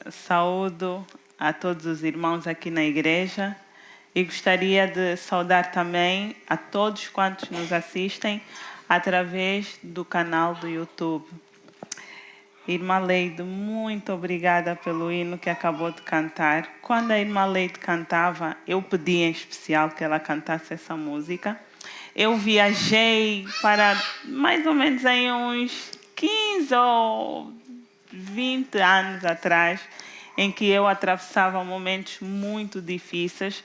saúdo a todos os irmãos aqui na igreja e gostaria de saudar também a todos quantos nos assistem através do canal do YouTube. Irmã Leide, muito obrigada pelo hino que acabou de cantar. Quando a irmã Leide cantava, eu pedi em especial que ela cantasse essa música. Eu viajei para mais ou menos em uns 15 ou 20 anos atrás, em que eu atravessava momentos muito difíceis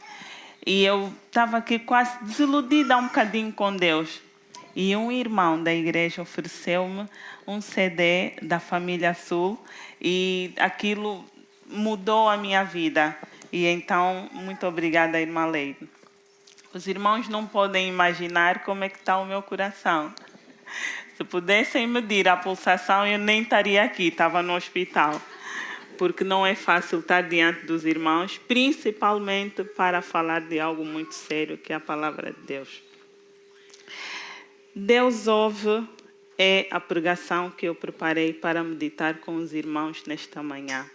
e eu estava aqui quase desiludida um bocadinho com Deus. E um irmão da igreja ofereceu-me um CD da Família Sul e aquilo mudou a minha vida. E então, muito obrigada, irmã Leide. Os irmãos não podem imaginar como é que está o meu coração. Se pudessem medir a pulsação, eu nem estaria aqui, estava no hospital. Porque não é fácil estar diante dos irmãos, principalmente para falar de algo muito sério, que é a palavra de Deus. Deus ouve é a pregação que eu preparei para meditar com os irmãos nesta manhã.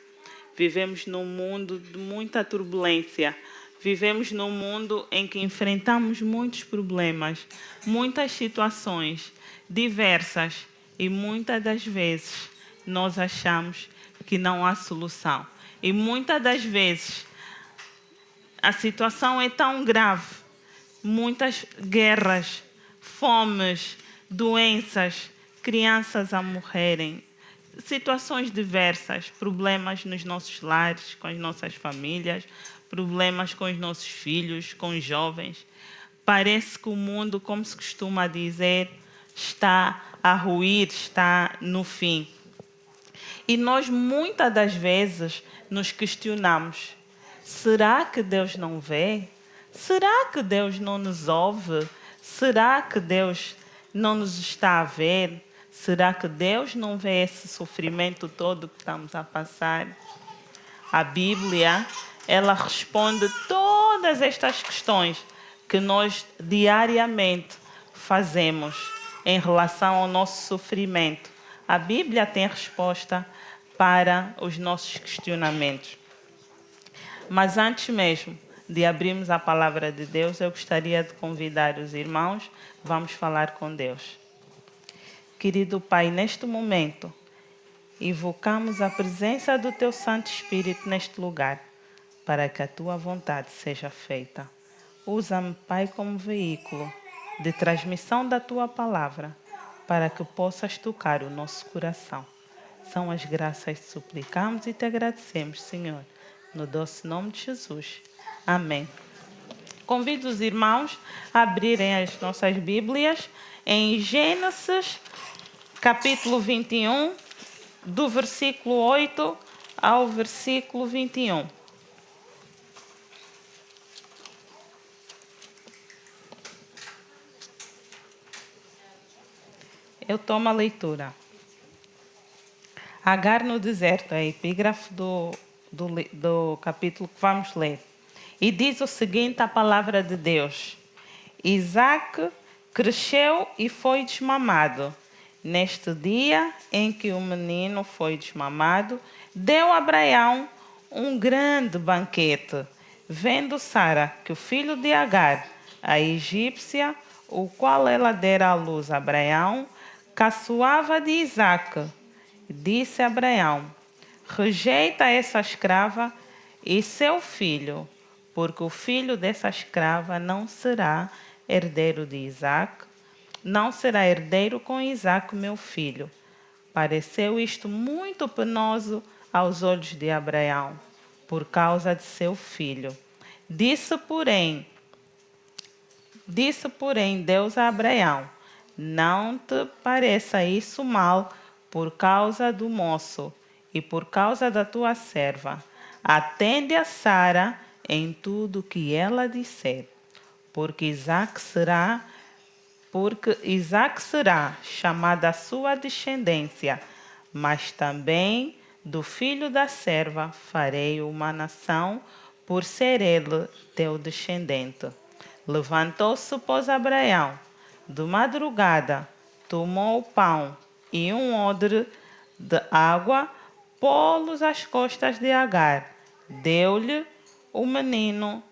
Vivemos num mundo de muita turbulência. Vivemos num mundo em que enfrentamos muitos problemas, muitas situações diversas e muitas das vezes nós achamos que não há solução. E muitas das vezes a situação é tão grave, muitas guerras, fomes, doenças, crianças a morrerem, situações diversas, problemas nos nossos lares, com as nossas famílias, problemas com os nossos filhos, com os jovens. Parece que o mundo, como se costuma dizer, está a ruir, está no fim. E nós muitas das vezes nos questionamos: será que Deus não vê? Será que Deus não nos ouve? Será que Deus não nos está a ver? Será que Deus não vê esse sofrimento todo que estamos a passar? A Bíblia, ela responde todas estas questões que nós diariamente fazemos em relação ao nosso sofrimento. A Bíblia tem resposta para os nossos questionamentos. Mas antes mesmo de abrirmos a palavra de Deus, eu gostaria de convidar os irmãos, vamos falar com Deus. Querido Pai, neste momento, invocamos a presença do Teu Santo Espírito neste lugar, para que a Tua vontade seja feita. Usa-me, Pai, como veículo de transmissão da Tua palavra, para que possas tocar o nosso coração. São as graças que suplicamos e te agradecemos, Senhor, no doce nome de Jesus. Amém. Convido os irmãos a abrirem as nossas Bíblias em Gênesis, capítulo 21, do versículo 8 ao versículo 21. Eu tomo a leitura. Agar no deserto, é a epígrafe do capítulo que vamos ler. E diz o seguinte a palavra de Deus: Isaac cresceu e foi desmamado. Neste dia em que o menino foi desmamado, deu a Abraão um grande banquete, vendo Sara que o filho de Agar, a egípcia, o qual ela dera à luz a Abraão, caçoava de Isaac. Disse a Abraão: rejeita essa escrava e seu filho, porque o filho dessa escrava não será herdeiro de Isaac, não será herdeiro com Isaac, meu filho. Pareceu isto muito penoso aos olhos de Abraão, por causa de seu filho. Disse, porém, Deus a Abraão: não te pareça isso mal por causa do moço e por causa da tua serva. Atende a Sara em tudo que ela disser, porque Isaac será chamada a sua descendência, mas também do filho da serva farei uma nação, por ser ele teu descendente. Levantou-se, pois, Abraão, de madrugada, tomou o pão e um odre de água, pô-los às costas de Agar, deu-lhe o menino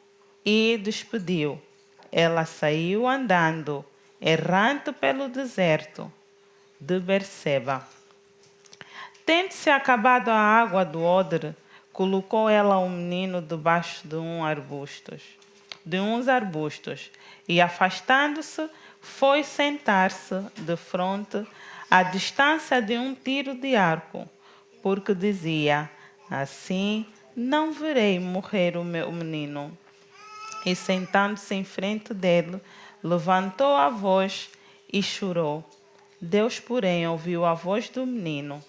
e despediu. Ela saiu andando, errante pelo deserto de Berseba. Tendo-se acabado a água do odre, colocou ela o menino debaixo de uns arbustos, e afastando-se, foi sentar-se de fronte à distância de um tiro de arco, porque dizia: assim não verei morrer o meu menino. E sentando-se em frente dele, levantou a voz e chorou. Deus, porém, ouviu a voz do menino,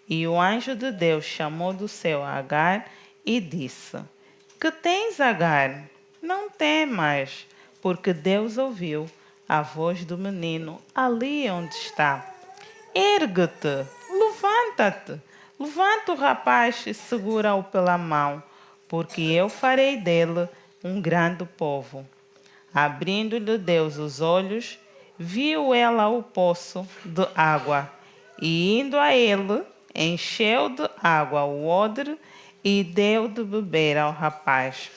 e o anjo de Deus chamou do céu a Agar e disse: Que tens, Agar? Não temas, porque Deus ouviu a voz do menino ali onde está. Ergue-te, levanta-te, levanta o rapaz e segura-o pela mão, porque eu farei dele um grande povo. Abrindo-lhe Deus os olhos, viu ela o poço de água, e indo a ele, encheu de água o odre e deu de beber ao rapaz.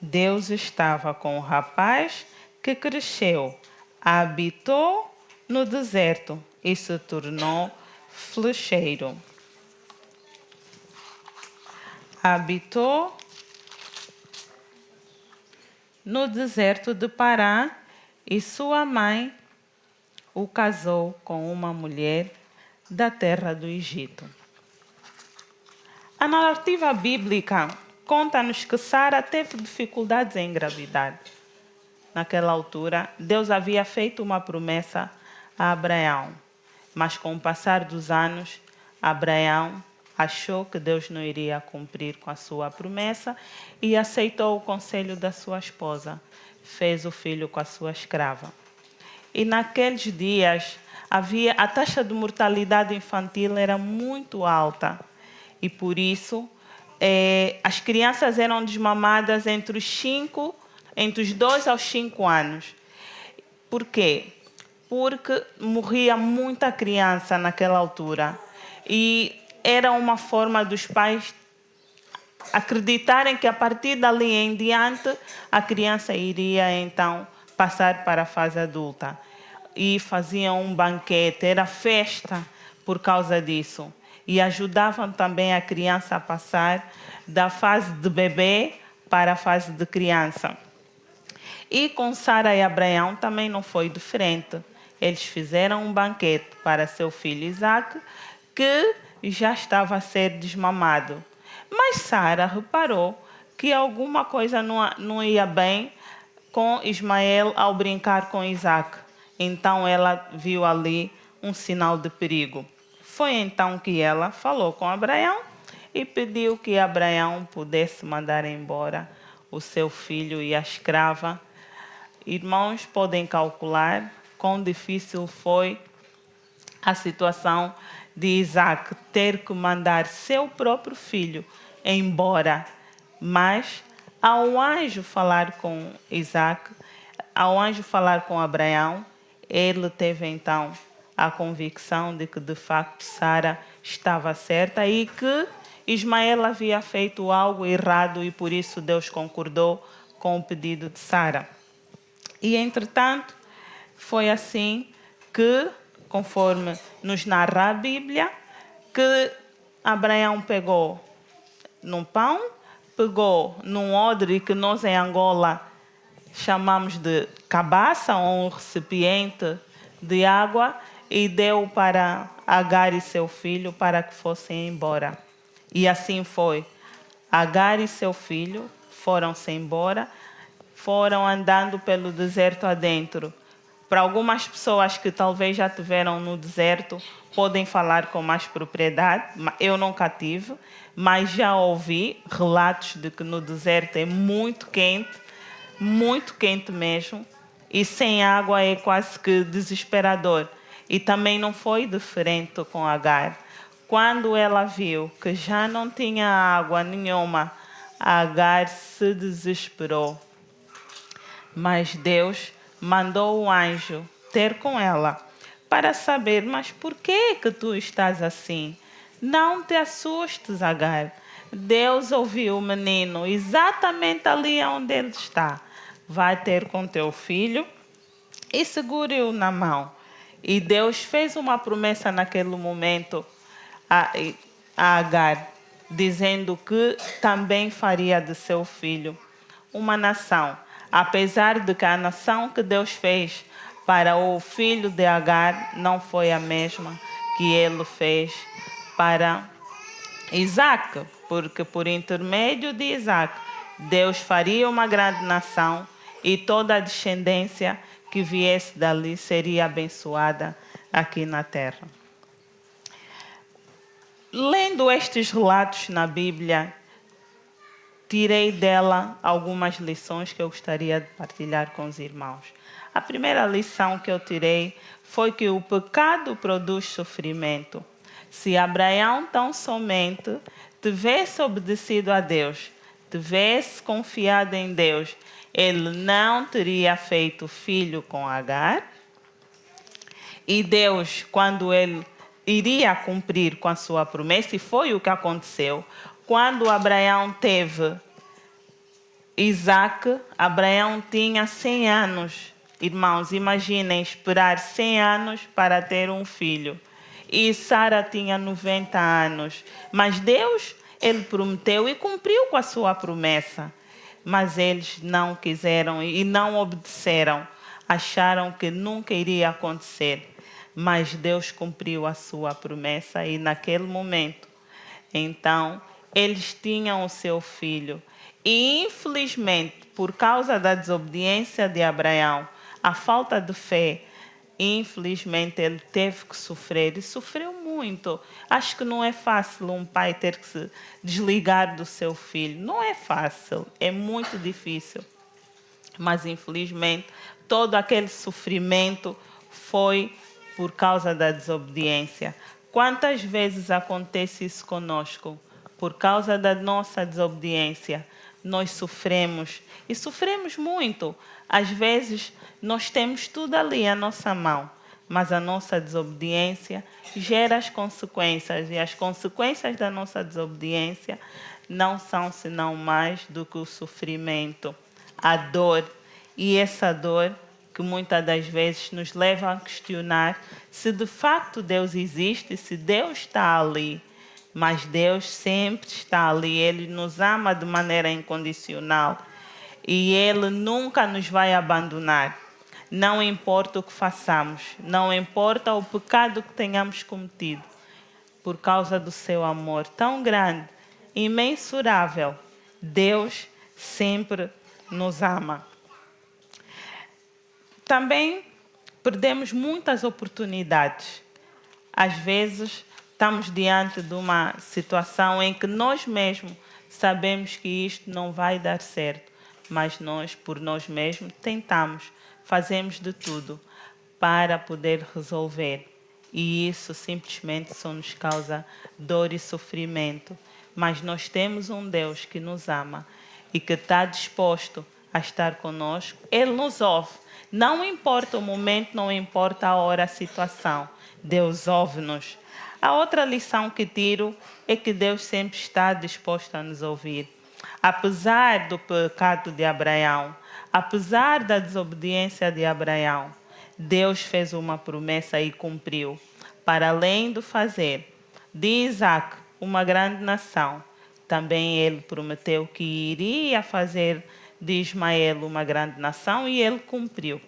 Deus estava com o rapaz, que cresceu, habitou no deserto e se tornou flecheiro. Habitou no deserto de Pará, e sua mãe o casou com uma mulher da terra do Egito. A narrativa bíblica conta-nos que Sara teve dificuldades em engravidar. Naquela altura, Deus havia feito uma promessa a Abraão, mas com o passar dos anos, Abraão achou que Deus não iria cumprir com a sua promessa e aceitou o conselho da sua esposa. Fez o filho com a sua escrava. E naqueles dias, a taxa de mortalidade infantil era muito alta. E por isso, as crianças eram desmamadas entre os 2 aos 5 anos. Por quê? Porque morria muita criança naquela altura. E era uma forma dos pais acreditarem que a partir dali em diante a criança iria então passar para a fase adulta. E faziam um banquete, era festa por causa disso. E ajudavam também a criança a passar da fase de bebê para a fase de criança. E com Sara e Abraão também não foi diferente. Eles fizeram um banquete para seu filho Isaque, que já estava a ser desmamado. Mas Sara reparou que alguma coisa não ia bem com Ismael ao brincar com Isaque. Então ela viu ali um sinal de perigo. Foi então que ela falou com Abraão e pediu que Abraão pudesse mandar embora o seu filho e a escrava. Irmãos, podem calcular quão difícil foi a situação de Isaac ter que mandar seu próprio filho embora. Mas, ao anjo falar com Isaac, ao anjo falar com Abraão, ele teve então a convicção de que de facto Sara estava certa e que Ismael havia feito algo errado e por isso Deus concordou com o pedido de Sara. E entretanto, foi assim que, conforme nos narra a Bíblia, que Abraão pegou num pão, pegou num odre que nós em Angola chamamos de cabaça, ou um recipiente de água, e deu para Agar e seu filho para que fossem embora. E assim foi. Agar e seu filho foram-se embora, foram andando pelo deserto adentro. Para algumas pessoas que talvez já tiveram no deserto, podem falar com mais propriedade. Eu nunca tive, mas já ouvi relatos de que no deserto é muito quente mesmo, e sem água é quase que desesperador. E também não foi diferente com Agar. Quando ela viu que já não tinha água nenhuma, Agar se desesperou. Mas Deus mandou o anjo ter com ela para saber: mas por que tu estás assim? Não te assustes, Agar. Deus ouviu o menino exatamente ali onde ele está. Vai ter com teu filho e segure-o na mão. E Deus fez uma promessa naquele momento a Agar, dizendo que também faria de seu filho uma nação. Apesar de que a nação que Deus fez para o filho de Agar não foi a mesma que ele fez para Isaac, porque por intermédio de Isaac, Deus faria uma grande nação e toda a descendência que viesse dali seria abençoada aqui na terra. Lendo estes relatos na Bíblia, tirei dela algumas lições que eu gostaria de partilhar com os irmãos. A primeira lição que eu tirei foi que o pecado produz sofrimento. Se Abraão tão somente tivesse obedecido a Deus, tivesse confiado em Deus, ele não teria feito filho com Agar. E Deus, quando ele iria cumprir com a sua promessa, e foi o que aconteceu, quando Abraão teve Isaac, Abraão tinha 100 anos. Irmãos, imaginem esperar 100 anos para ter um filho. E Sara tinha 90 anos. Mas Deus, ele prometeu e cumpriu com a sua promessa. Mas eles não quiseram e não obedeceram. Acharam que nunca iria acontecer. Mas Deus cumpriu a sua promessa e naquele momento, então, eles tinham o seu filho. E infelizmente, por causa da desobediência de Abraão, a falta de fé, infelizmente ele teve que sofrer e sofreu muito. Acho que não é fácil um pai ter que se desligar do seu filho. Não é fácil, é muito difícil. Mas infelizmente, todo aquele sofrimento foi por causa da desobediência. Quantas vezes acontece isso conosco? Por causa da nossa desobediência, nós sofremos. E sofremos muito. Às vezes, nós temos tudo ali à nossa mão, mas a nossa desobediência gera as consequências. E as consequências da nossa desobediência não são senão mais do que o sofrimento, a dor. E essa dor que muitas das vezes nos leva a questionar se de facto Deus existe, se Deus está ali. Mas Deus sempre está ali, Ele nos ama de maneira incondicional e Ele nunca nos vai abandonar. Não importa o que façamos, não importa o pecado que tenhamos cometido, por causa do seu amor tão grande, imensurável, Deus sempre nos ama. Também perdemos muitas oportunidades. Às vezes, estamos diante de uma situação em que nós mesmos sabemos que isto não vai dar certo, mas nós, por nós mesmos, tentamos, fazemos de tudo para poder resolver. E isso simplesmente só nos causa dor e sofrimento. Mas nós temos um Deus que nos ama e que está disposto a estar conosco. Ele nos ouve. Não importa o momento, não importa a hora, a situação. Deus ouve-nos. A outra lição que tiro é que Deus sempre está disposto a nos ouvir. Apesar do pecado de Abraão, apesar da desobediência de Abraão, Deus fez uma promessa e cumpriu. Para além de fazer de Isaac uma grande nação, também ele prometeu que iria fazer de Ismael uma grande nação e ele cumpriu.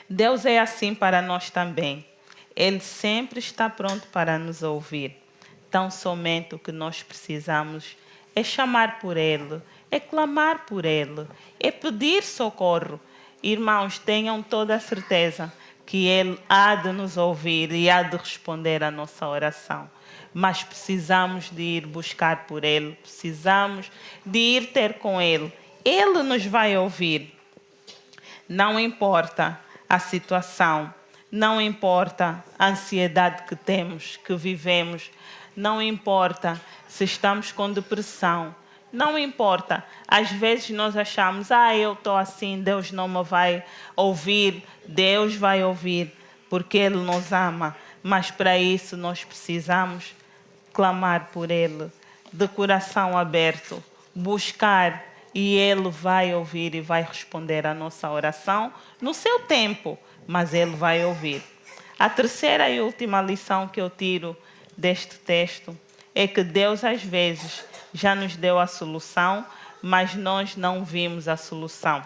Deus é assim para nós também. Ele sempre está pronto para nos ouvir. Tão somente o que nós precisamos é chamar por Ele, é clamar por Ele, é pedir socorro. Irmãos, tenham toda a certeza que Ele há de nos ouvir e há de responder à nossa oração. Mas precisamos de ir buscar por Ele, precisamos de ir ter com Ele. Ele nos vai ouvir. Não importa a situação, não importa a ansiedade que temos, que vivemos, não importa se estamos com depressão, não importa. Às vezes nós achamos, eu estou assim, Deus não me vai ouvir. Deus vai ouvir, porque Ele nos ama. Mas para isso nós precisamos clamar por Ele, de coração aberto, buscar, e Ele vai ouvir e vai responder à nossa oração no seu tempo, mas Ele vai ouvir. A terceira e última lição que eu tiro deste texto é que Deus às vezes já nos deu a solução, mas nós não vimos a solução.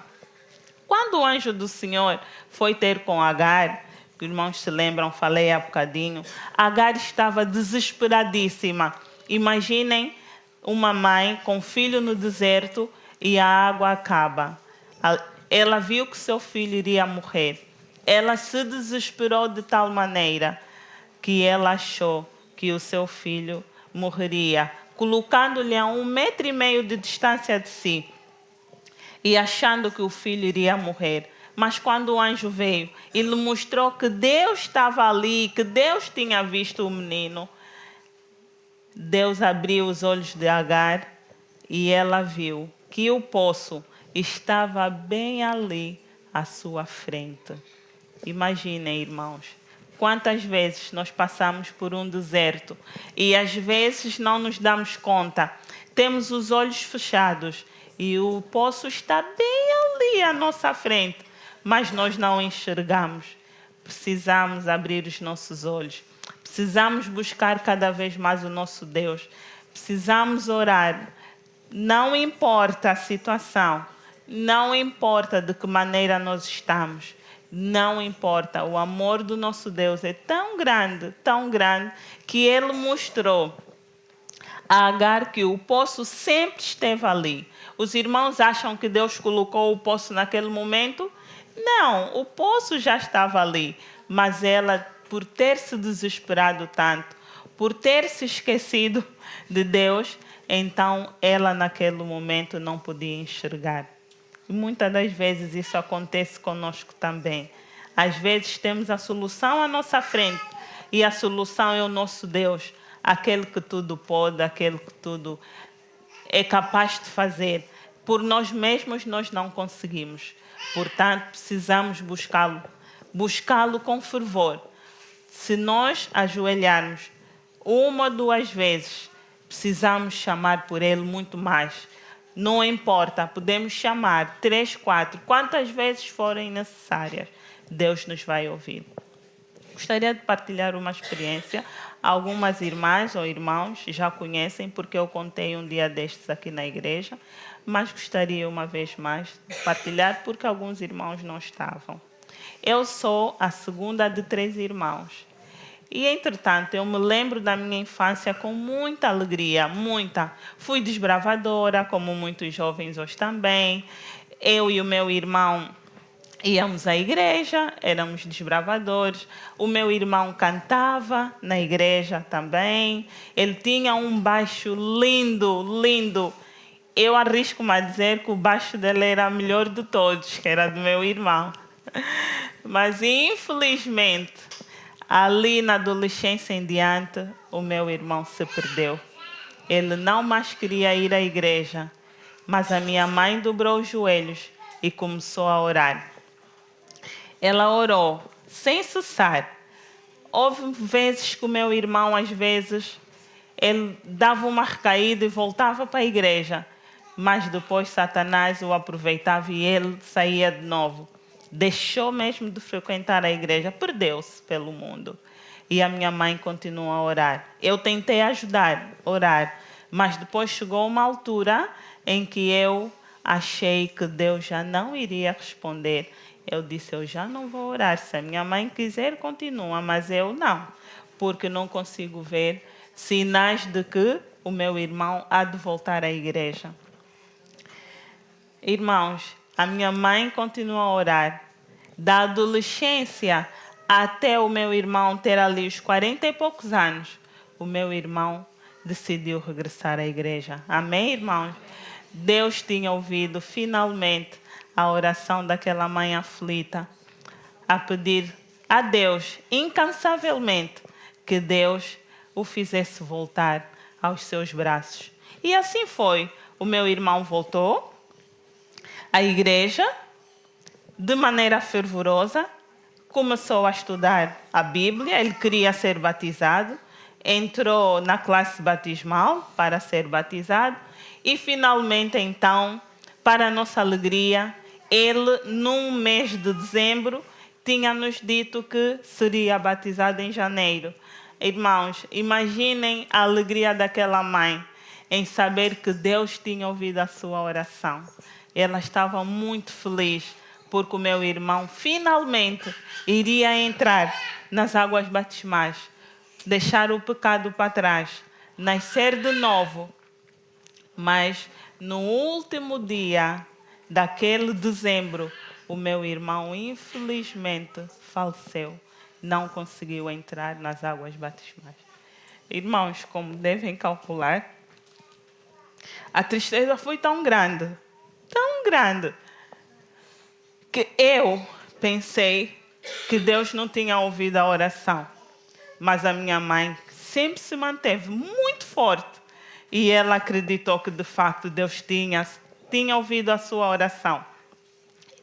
Quando o anjo do Senhor foi ter com Agar, os irmãos se lembram, falei há bocadinho, Agar estava desesperadíssima. Imaginem uma mãe com filho no deserto e a água acaba. Ela viu que seu filho iria morrer. Ela se desesperou de tal maneira que ela achou que o seu filho morreria, colocando-lhe a 1,5 metro de distância de si e achando que o filho iria morrer. Mas quando o anjo veio, ele mostrou que Deus estava ali, que Deus tinha visto o menino. Deus abriu os olhos de Agar e ela viu que o poço estava bem ali à sua frente. Imaginem, irmãos, quantas vezes nós passamos por um deserto e às vezes não nos damos conta. Temos os olhos fechados e o poço está bem ali à nossa frente, mas nós não enxergamos. Precisamos abrir os nossos olhos. Precisamos buscar cada vez mais o nosso Deus. Precisamos orar. Não importa a situação, não importa de que maneira nós estamos, não importa. O amor do nosso Deus é tão grande, que Ele mostrou a Agar que o poço sempre esteve ali. Os irmãos acham que Deus colocou o poço naquele momento? Não, o poço já estava ali, mas ela, por ter se desesperado tanto, por ter se esquecido de Deus, então ela naquele momento não podia enxergar. E muitas das vezes isso acontece conosco também. Às vezes temos a solução à nossa frente e a solução é o nosso Deus, aquele que tudo pode, aquele que tudo é capaz de fazer. Por nós mesmos nós não conseguimos. Portanto, precisamos buscá-lo com fervor. Se nós ajoelharmos 1 ou 2 vezes, precisamos chamar por Ele muito mais. Não importa, podemos chamar 3, 4, quantas vezes forem necessárias, Deus nos vai ouvir. Gostaria de partilhar uma experiência. Algumas irmãs ou irmãos já conhecem, porque eu contei um dia destes aqui na igreja, mas gostaria uma vez mais de partilhar, porque alguns irmãos não estavam. Eu sou a segunda de 3 irmãos. E, entretanto, eu me lembro da minha infância com muita alegria, muita. Fui desbravadora, como muitos jovens hoje também. Eu e o meu irmão íamos à igreja, éramos desbravadores. O meu irmão cantava na igreja também. Ele tinha um baixo lindo, lindo. Eu arrisco-me a dizer que o baixo dele era o melhor de todos, que era do meu irmão. Mas, infelizmente, ali na adolescência em diante, o meu irmão se perdeu. Ele não mais queria ir à igreja, mas a minha mãe dobrou os joelhos e começou a orar. Ela orou sem cessar. Houve vezes que o meu irmão, às vezes, ele dava uma recaída e voltava para a igreja, mas depois Satanás o aproveitava e ele saía de novo. Deixou mesmo de frequentar a igreja, perdeu-se pelo mundo. E a minha mãe continuou a orar. Eu tentei ajudar, orar, mas depois chegou uma altura em que eu achei que Deus já não iria responder. Eu disse, eu já não vou orar. Se a minha mãe quiser, continua, mas eu não, porque não consigo ver sinais de que o meu irmão há de voltar à igreja. Irmãos, a minha mãe continua a orar. Da adolescência até o meu irmão ter ali os 40 e poucos anos, o meu irmão decidiu regressar à igreja. Amém, irmãos? Deus tinha ouvido finalmente a oração daquela mãe aflita, a pedir a Deus incansavelmente que Deus o fizesse voltar aos seus braços. E assim foi. O meu irmão voltou à igreja de maneira fervorosa, começou a estudar a Bíblia, ele queria ser batizado. entrou na classe batismal para ser batizado e finalmente então, para a nossa alegria, ele num mês de dezembro tinha nos dito que seria batizado em janeiro. Irmãos, imaginem a alegria daquela mãe em saber que Deus tinha ouvido a sua oração. Ela estava muito feliz porque o meu irmão finalmente iria entrar nas águas batismais, deixar o pecado para trás, nascer de novo. Mas no último dia daquele dezembro, o meu irmão infelizmente faleceu. Não conseguiu entrar nas águas batismais. Irmãos, como devem calcular, a tristeza foi tão grande, que eu pensei que Deus não tinha ouvido a oração. Mas a minha mãe sempre se manteve muito forte e ela acreditou que de facto Deus tinha ouvido a sua oração.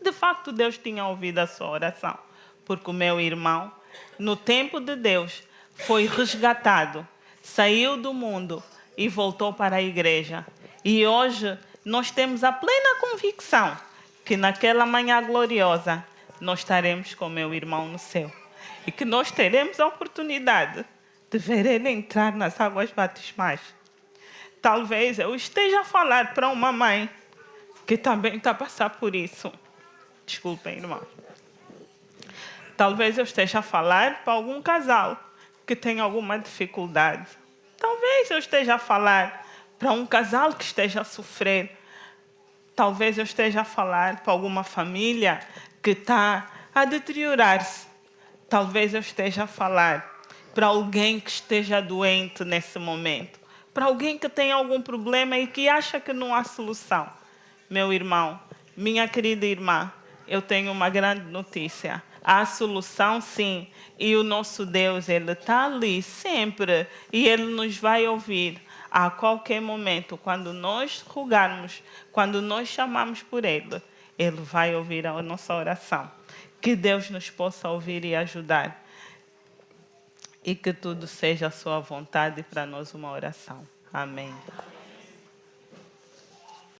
E de facto Deus tinha ouvido a sua oração, porque o meu irmão, no tempo de Deus, foi resgatado, saiu do mundo e voltou para a igreja. E hoje nós temos a plena convicção que naquela manhã gloriosa nós estaremos com meu irmão no céu. E que nós teremos a oportunidade de ver ele entrar nas águas batismais. Talvez eu esteja a falar para uma mãe que também está a passar por isso. Desculpem, irmão. Talvez eu esteja a falar para algum casal que tem alguma dificuldade. Talvez eu esteja a falar para um casal que esteja a sofrer. Talvez eu esteja a falar para alguma família que está a deteriorar-se. Talvez eu esteja a falar para alguém que esteja doente nesse momento. Para alguém que tem algum problema e que acha que não há solução. Meu irmão, minha querida irmã, eu tenho uma grande notícia. Há solução, sim. E o nosso Deus, Ele está ali sempre. E Ele nos vai ouvir a qualquer momento. Quando nós rogarmos, quando nós chamamos por Ele, Ele vai ouvir a nossa oração. Que Deus nos possa ouvir e ajudar. E que tudo seja a sua vontade e para nós uma oração. Amém.